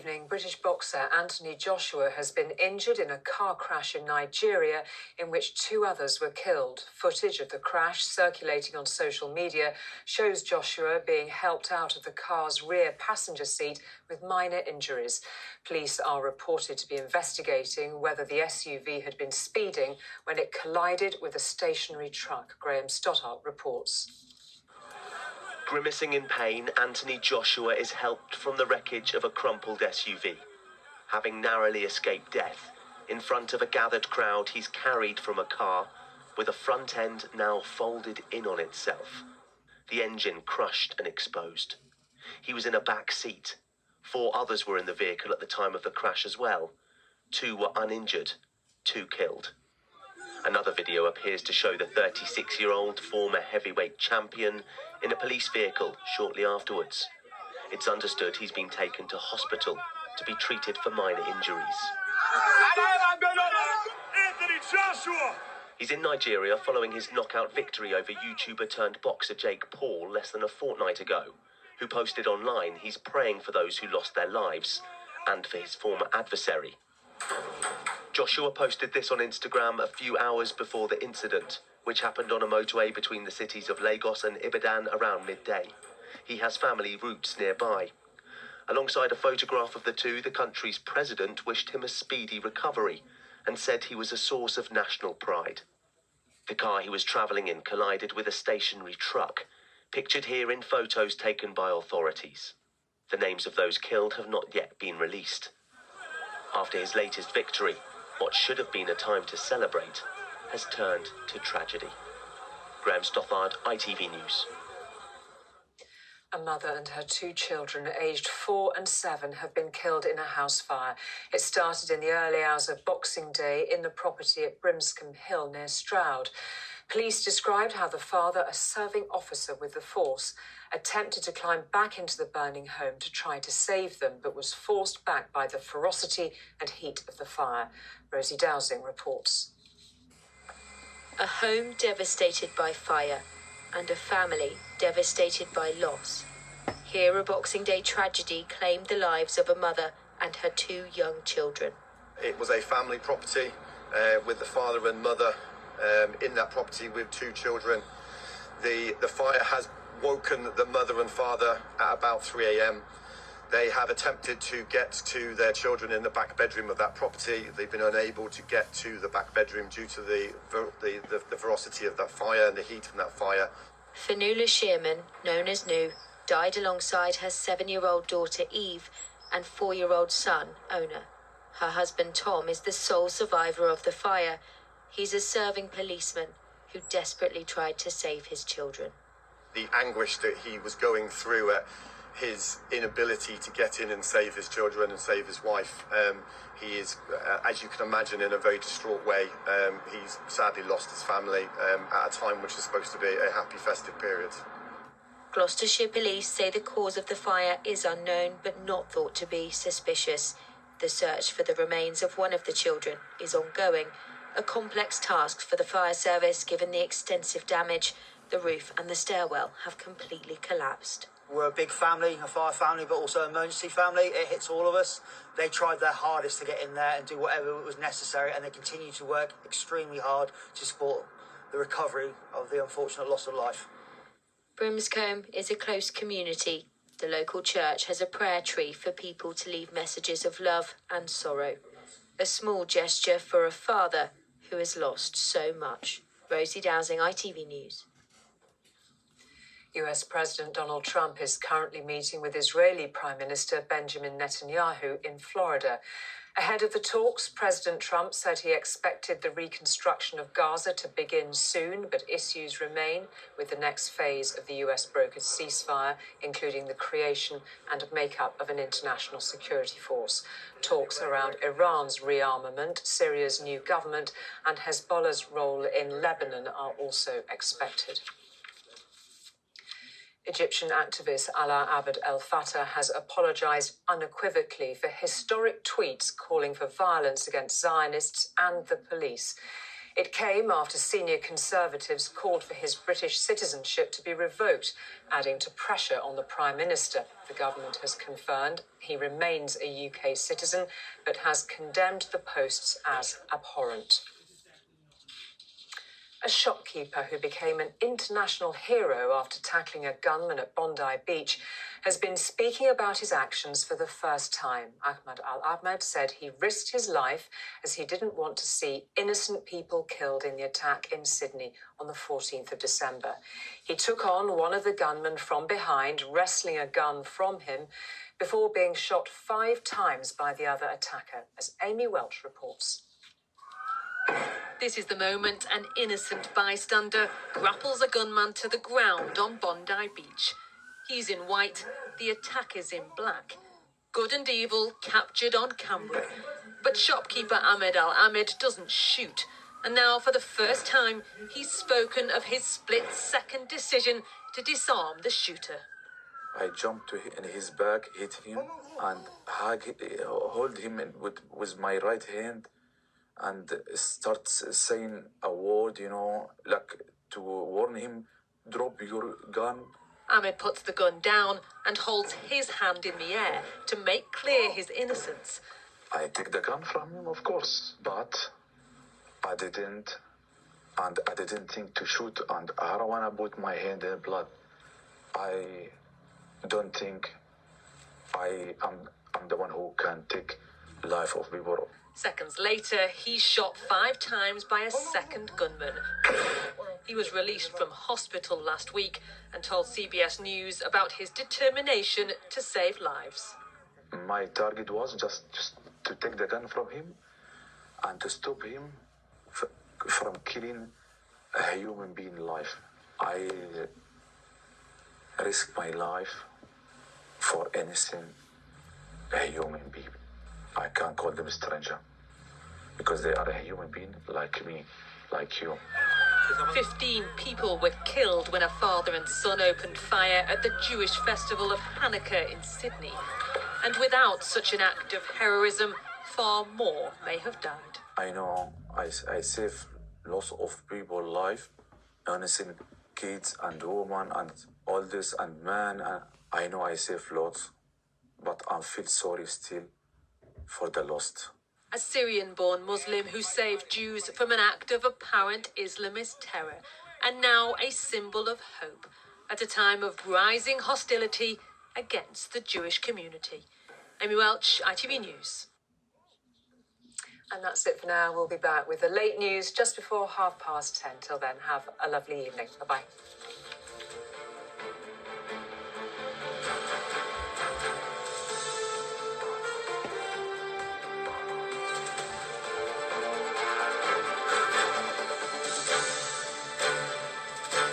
evening, British boxer Anthony Joshua has been injured in a car crash in Nigeria in which 2 others were killed. Footage of the crash circulating on social media shows Joshua being helped out of the car's rear passenger seat with minor injuries. Police are reported to be investigating whether the SUV had been speeding when it collided with a stationary truck. Graham Stoddart reports. Grimacing in pain, Anthony Joshua is helped from the wreckage of a crumpled SUV. Having narrowly escaped death, in front of a gathered crowd, he's carried from a car with a front end now folded in on itself. The engine crushed and exposed. He was in a back seat. 4 others were in the vehicle at the time of the crash as well. 2 were uninjured, 2 killed. Another video appears to show the 36-year-old former heavyweight champion in a police vehicle shortly afterwards. It's understood he's been taken to hospital to be treated for minor injuries. Anthony Joshua! He's in Nigeria following his knockout victory over YouTuber turned boxer Jake Paul less than a fortnight ago, who posted online he's praying for those who lost their lives and for his former adversary. Joshua posted this on Instagram a few hours before the incident, which happened on a motorway between the cities of Lagos and Ibadan around midday. He has family roots nearby. Alongside a photograph of the two, the country's president wished him a speedy recovery and said he was a source of national pride. The car he was travelling in collided with a stationary truck, pictured here in photos taken by authorities. The names of those killed have not yet been released. After his latest victory, what should have been a time to celebrate has turned to tragedy. Graham Stothard, ITV News. A mother and her 2 children, aged 4 and 7, have been killed in a house fire. It started in the early hours of Boxing Day in the property at Brimscombe Hill near Stroud. Police described how the father, a serving officer with the force, attempted to climb back into the burning home to try to save them, but was forced back by the ferocity and heat of the fire. Rosie Dowsing reports. A home devastated by fire and a family devastated by loss. Here, a Boxing Day tragedy claimed the lives of a mother and her 2 young children. It was a family property with the father and mother in that property with 2 children. The fire has woken the mother and father at about 3 a.m. They have attempted to get to their children in the back bedroom of that property. They've been unable to get to the back bedroom due to the ferocity of that fire and the heat from that fire. Fanula Shearman, known as Nu, died alongside her 7-year-old daughter Eve and 4-year-old son Ona. Her husband Tom is the sole survivor of the fire. He's a serving policeman who desperately tried to save his children. The anguish that he was going through at his inability to get in and save his children and save his wife. He is, as you can imagine, in a very distraught way. He's sadly lost his family at a time which is supposed to be a happy festive period. Gloucestershire police say the cause of the fire is unknown but not thought to be suspicious. The search for the remains of one of the children is ongoing, a complex task for the fire service given the extensive damage. The roof and the stairwell have completely collapsed. We're a big family, a fire family, but also an emergency family. It hits all of us. They tried their hardest to get in there and do whatever was necessary, and they continue to work extremely hard to support the recovery of the unfortunate loss of life. Brimscombe is a close community. The local church has a prayer tree for people to leave messages of love and sorrow. A small gesture for a father who has lost so much. Rosie Dowsing, ITV News. US President Donald Trump is currently meeting with Israeli Prime Minister Benjamin Netanyahu in Florida. Ahead of the talks, President Trump said he expected the reconstruction of Gaza to begin soon, but issues remain with the next phase of the US-brokered ceasefire, including the creation and makeup of an international security force. Talks around Iran's rearmament, Syria's new government, and Hezbollah's role in Lebanon are also expected. Egyptian activist Alaa Abd El Fattah has apologised unequivocally for historic tweets calling for violence against Zionists and the police. It came after senior Conservatives called for his British citizenship to be revoked, adding to pressure on the Prime Minister. The government has confirmed he remains a UK citizen, but has condemned the posts as abhorrent. A shopkeeper who became an international hero after tackling a gunman at Bondi Beach has been speaking about his actions for the first time. Ahmed Al-Ahmed said he risked his life as he didn't want to see innocent people killed in the attack in Sydney on the 14th of December. He took on one of the gunmen from behind, wresting a gun from him, before being shot 5 times by the other attacker, as Amy Welch reports. This is the moment an innocent bystander grapples a gunman to the ground on Bondi Beach. He's in white, the attacker's in black. Good and evil captured on camera. But shopkeeper Ahmed Al-Ahmed doesn't shoot. And now, for the first time, he's spoken of his split-second decision to disarm the shooter. I jumped in his back, hit him, and hold him with my right hand, and start saying a word, like to warn him, drop your gun. Ahmed puts the gun down and holds his hand in the air to make clear his innocence. I take the gun from him, of course, but I didn't think to shoot, and I don't want to put my hand in blood. I don't think I'm the one who can take life of people. Seconds later, he's shot 5 times by a second gunman. He was released from hospital last week and told CBS News about his determination to save lives. My target was just to take the gun from him and to stop him from killing a human being life. I risk my life for innocent human being. I can't call them a stranger because they are a human being like me, like you. 15 people were killed when a father and son opened fire at the Jewish festival of Hanukkah in Sydney. And without such an act of heroism, far more may have died. I know I save lots of people's life, innocent kids and women and all this and man. I know I save lots, but I feel sorry still for the lost. A Syrian-born Muslim who saved Jews from an act of apparent Islamist terror, and now a symbol of hope at a time of rising hostility against the Jewish community. Amy Welch, ITV News. And that's it for now. We'll be back with the late news just before 10:30. Till then, have a lovely evening. Bye-bye.